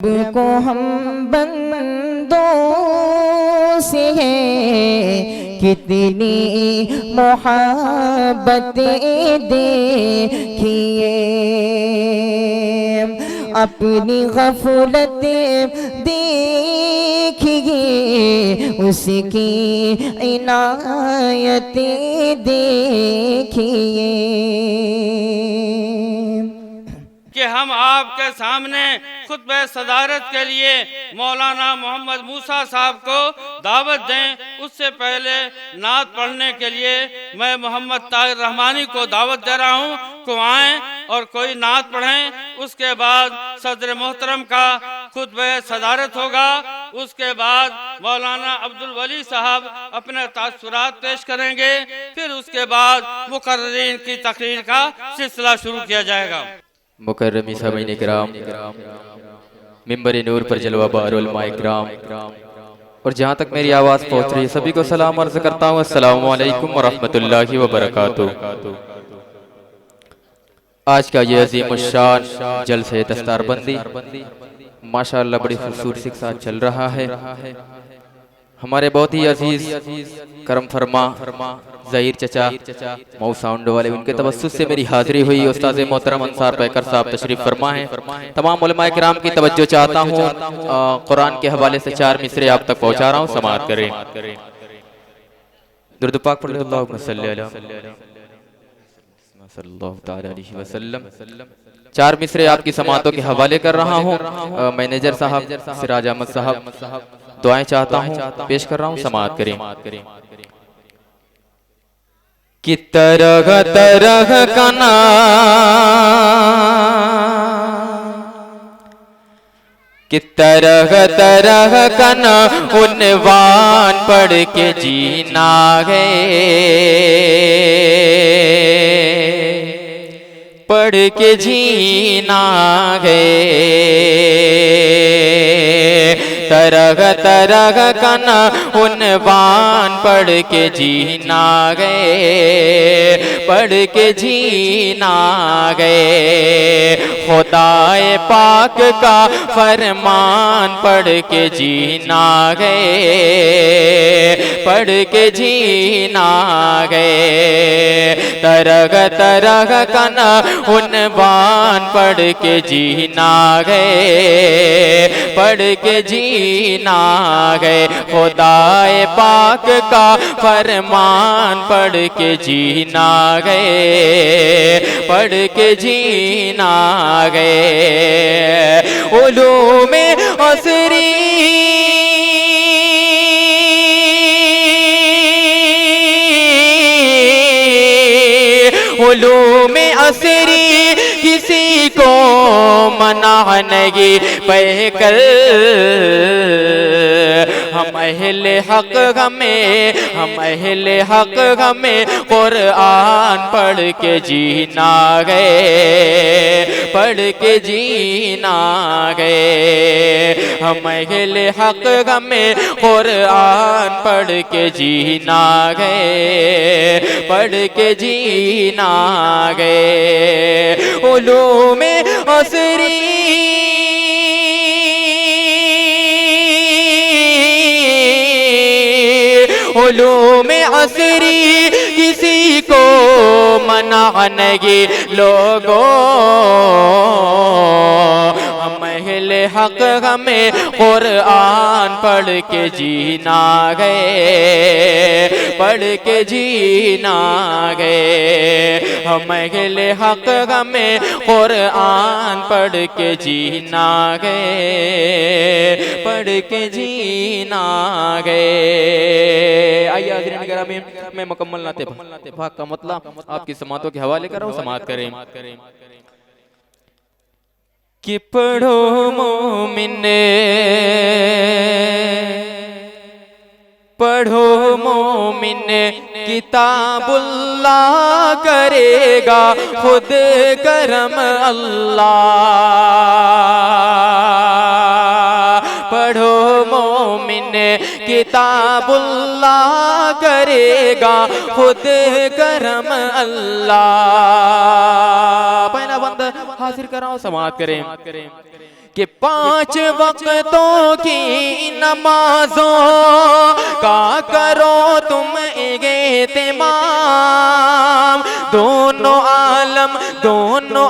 को हम बंदों से है कितनी मोहब्बतें देखिए, अपनी गफलत देखिए, उसकी इनायतें देखिए। कि हम आपके सामने खुतबे सदारत के लिए मौलाना मोहम्मद मूसा साहब को दावत दें, उससे पहले नात पढ़ने के लिए मैं मोहम्मद ताहिर रहमानी को दावत दे रहा हूं को आएँ और कोई नात पढ़ें। उसके बाद सदर मोहतरम का खुतबे सदारत होगा। उसके बाद मौलाना अब्दुल वली साहब अपने तासुरात पेश करेंगे। फिर उसके बाद मुकर्रीन की तकरीर का सिलसिला शुरू किया जाएगा। मुकर्रमी सामीन इकराम, मिंबर नूर पर जलवा बार उलमा इकराम, और जहाँ तक मेरी आवाज़ पहुँच रही है सभी को सलाम अर्ज़ करता हूँ। अस्सलामु अलैकुम व रहमतुल्लाहि व बरकातुहू। आज का ये अजीम शान जलसे दस्तारबंदी माशाअल्लाह बड़ी खूबसूरती के साथ चल रहा है। हमारे बहुत ही अजीज करम फरमा ज़हीर चचा मऊ साउंड वाले, उनके तवस्सुस से मेरी हाजिरी हुई। उस्ताद मोहतरम अंसार पैकर साहब तशरीफ फरमा है। तमाम उलमाए किराम की तवज्जो चाहता हूँ। कुरान के हवाले से 4 मिसरे आप तक पहुँचा रहा हूँ, समाअत करें। दुरूद पाक पढ़ लें। अल्लाहुम्मा सल्ली अला सल्लल्लाहु तआला अलैहि वसल्लम। 4 मिसरे आपकी समातों के हवाले कर रहा हूँ। मैनेजर साहब सिराज अहमद साहब दुआएं चाहता हूँ, पेश कर रहा हूँ, समाअत करें। कि तरह तरह का कि तरह तरह का उन्वान पढ़ के जीना है, पढ़ के जीना है। तरह तरह का उन्वान पढ़ के जीना गए, पढ़ के जीना गए। खुदाए पाक का फरमान पढ़ के जीना गए, पढ़ के जीना गए। तरह तरह का उन्वान पढ़ के जीना गए, पढ़ के जीना गए। खुदाए पाक का फरमान पढ़ के जीना गए, पढ़ के जीना गए। उलूमे असरी उलूमे असरी किसी को मना नहीं पहकर, हम अहले हक हमें, हम अहले हक हमें कुरान पढ़ के जीना गए, पढ़ के जीना गए। हम अहले हक हमें कुरान पढ़ के जीना गए, पढ़ के जीना गए। उलूमे असरी उलूमे असरी किसी को मना नहीं लोगों, हम अहले हक हमें कुरान पढ़ के जीना गए, पढ़ के जीना गए। हम अहले हक हमें कुरान पढ़ के जीना गए, पढ़ के जीना गए। आइए हाज़रीन किराम, मैं मुकम्मल नाते भाग का मतलब आपकी समातों के हवाले कर रहा हूँ, समाअत करें। कि पढ़ो मोमिन, पढ़ो मोमिन, किताबुल्लाह करेगा खुद करम अल्लाह। पढ़ो मोमिन, किताबुल्लाह करेगा खुद करम अल्लाह। पहला बंद हाजिर कराओ, समाअत करें। कि 5 वक्तों की नमाजों का करो तुम एहतिमाम। दोनों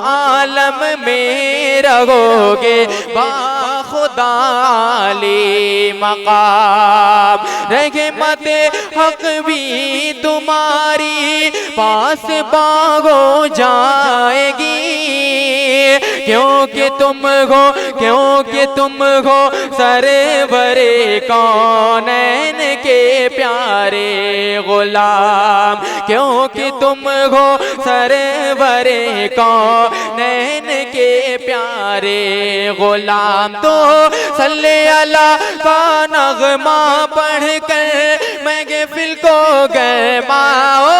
आलम में रहोगे बाखुदा आली मकाम। रहमत हक भी तुम्हारी पास बागो जाएगी, क्योंकि तुम हो सरवरे कौनैन के प्यारे गुलाम। क्योंकि तुम हो सरवरे कौनैन के प्यारे गुलाम। तो सल्ले अला का नगमा पढ़कर महफिल को गरमाओ।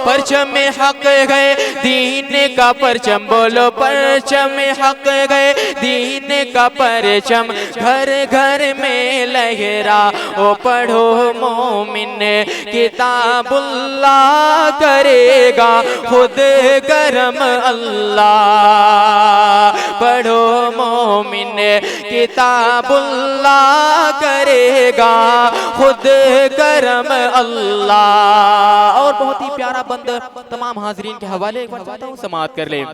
परचम हक गए दीन का परचम, बोलो परचम हक गए दीन का परचम। घर घर में लहरा ओ पढ़ो मोमिन किताबुल्लाह, करेगा खुद करम अल्लाह। पढ़ो मोमिन किताबुल्लाह, करेगा खुद करम अल्लाह। और बहुत ही प्यारा बंद तमाम हाजरीन के हवाले समाअत कर ले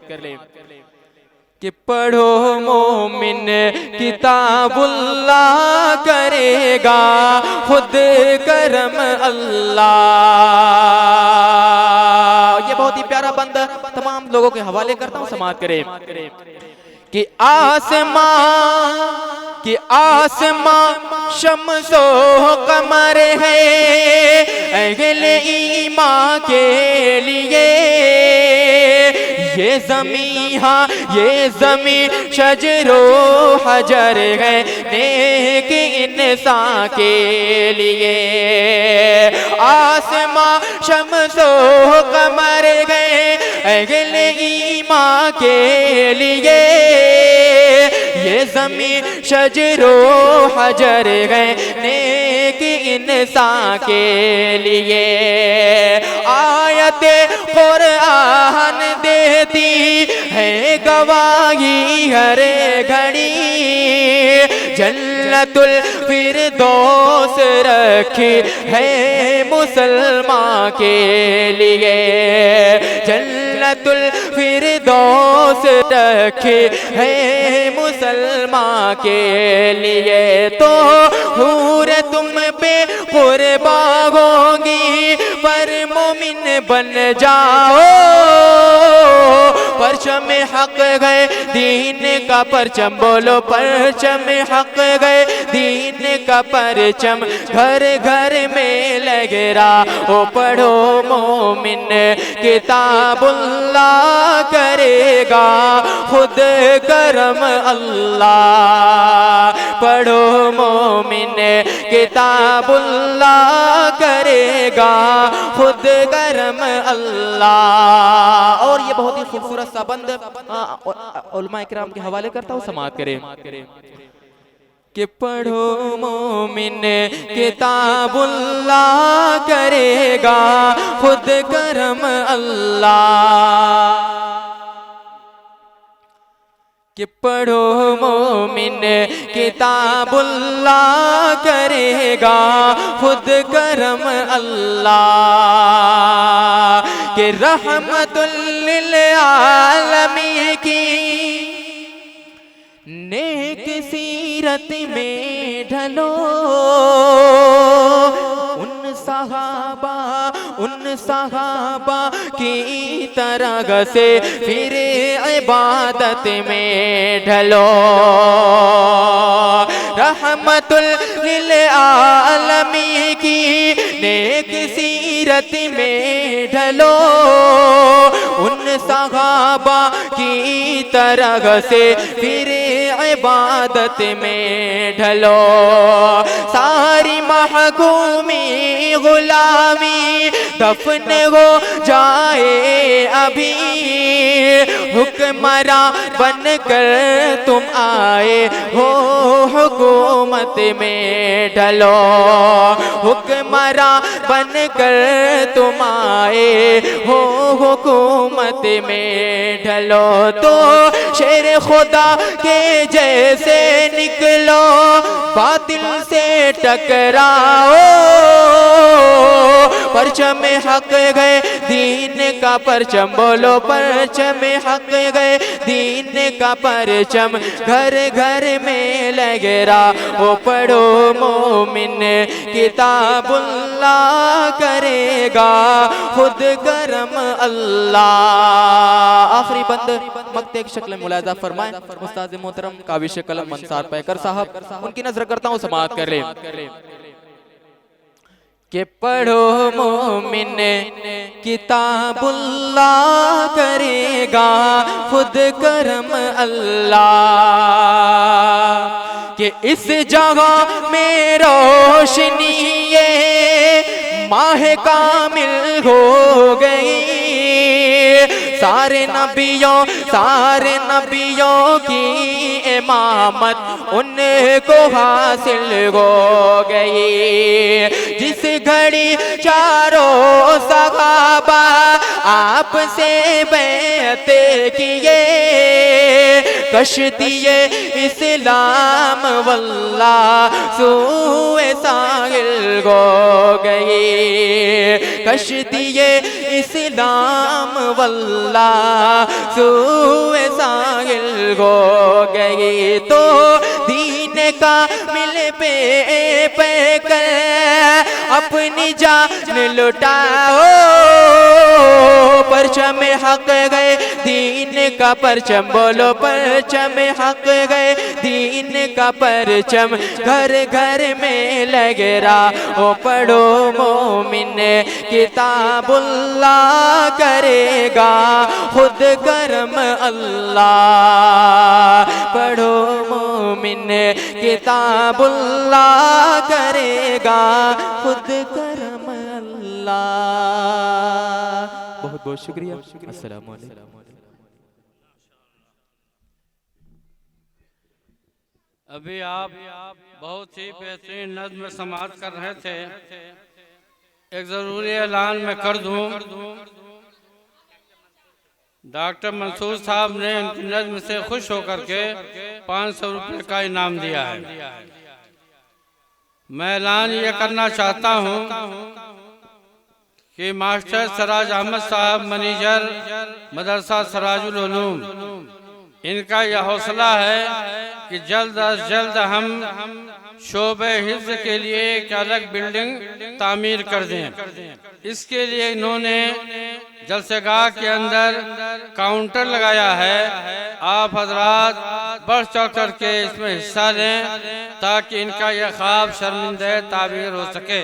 कि पढ़ो मोमिन किताबुल्लाह, करेगा खुद करम अल्लाह। ये बहुत ही प्यारा बंद तमाम लोगों के हवाले करता हूँ, समाअत करे कि आसमां शम्सो कमर है अहले ईमान के लिए। ये ज़मीं शजरो हजर है नेक इंसान के लिए। आसमां शम्सो कमर गए अहले ईमान के लिए। ये ज़मीं शजरो हजर गए नेक इंसान के लिए। आयते कुरान देती है गवाही हर घड़ी, जन्नतुल फिरदौस रखी है मुसलमान के लिए। जन्नतुल फिरदौस रखी है मुसलमान के लिए। तो हूर तुम पे कुर्बान होगी, पर मोमिन बन जाओ। परचम हक गए दीन का परचम, बोलो परचम हक गए दीन का परचम। घर घर में लगरा ओ पढ़ो मोमिन किताबुल्लाह, करेगा खुद करम अल्लाह। पढ़ो मोमिन किताबुल्लाह, करेगा खुद करम अल्लाह। और ये बहुत ही खूबसूरत सा बंद उलमा इकराम के हवाले करता हूँ, समाअत करे कि पढ़ो मोमिन किताबुल्लाह, करेगा खुद करम अल्लाह। कि पढ़ो मोमिन किताबुल्लाह, करेगा खुद करम अल्लाह। कि रहमतुल लिल आलमीन की नेक सीरत में ढलो। उन सहाबा की तरह से फिर इबादत में ढलो। रहमतुल लिल आलमीन की नेक सीरत में ढलो। उन सहाबा की तरह से फिर इबादत में ढलो। सारी महकूमी गुलामी दफन हो जाए अभी, हुक्मरां बनकर तुम आए हो हुकूमत में ढलो, हुक्मरां बनकर तुम आए हो हुकूमत में ढलो, तो शेर खुदा के जैसे निकलो, बातिल से टकराओ, परचम हक गए दीन का परचम, बोलो परचम हक गए दीन का परचम, घर घर में लगे रहा। ओ पढ़ो मोमिन किताबुल्लाह करेगा खुद करम अल्लाह। आखिरी बंद मक्ते की शक्ल मुलाजा फरमाएं उस्ताद मोहतरम काविश कलम मंसार पैकर साहब, उनकी नजर करता हूँ समाअत कर ले कि पढ़ो मोमिन किताबुल्लाह करेगा खुद करम अल्लाह, कि इस जगह में रोशनी ये माह कामिल हो गई, सारे नबियों की इमामत उनको हासिल हो गई। जिस घड़ी चारों सहाबा आपसे बैत किए, कश्तिए इस्लाम वल्लाह सूए साहिल हो गई, कश्तिए इस्लाम वल्लाह सूए साहिल हो गई। तो दीन का मिल पे कर अपनी जान लुटाओ, परचम हक गए दीन का परचम, बोलो परचम हक गए दीन का परचम, घर घर में लगे रहा। ओ पढ़ो मोमिन किताबुल्लाह करेगा खुद करम अल्लाह, पढ़ो मोमिन किताबुल्लाह करेगा खुद करम अल्लाह। बहुत बहुत शुक्रिया। अस्सलामु अलैकुम। अभी आप बहुत ही बेहतरीन नज़्म समाअत कर रहे थे। एक ज़रूरी ऐलान मैं कर दूं, डॉक्टर मंसूर साहब ने उनकी नज़्म से खुश होकर के 500 रुपये का इनाम दिया है। मैं ऐलान ये करना चाहता हूँ कि मास्टर सराज अहमद साहब मैनेजर मदरसा सराजुल उलूम, इनका यह हौसला है कि जल्द अज जल्द हम शोबे हिफ्ज़ के लिए एक अलग बिल्डिंग तामीर कर दें। इसके लिए इन्होंने जलसेगाह के अंदर काउंटर लगाया है। आप हजरात बढ़ चढ़ कर के इसमें हिस्सा लें ताकि इनका यह ख्वाब शर्मिंदा ताबीर हो सके।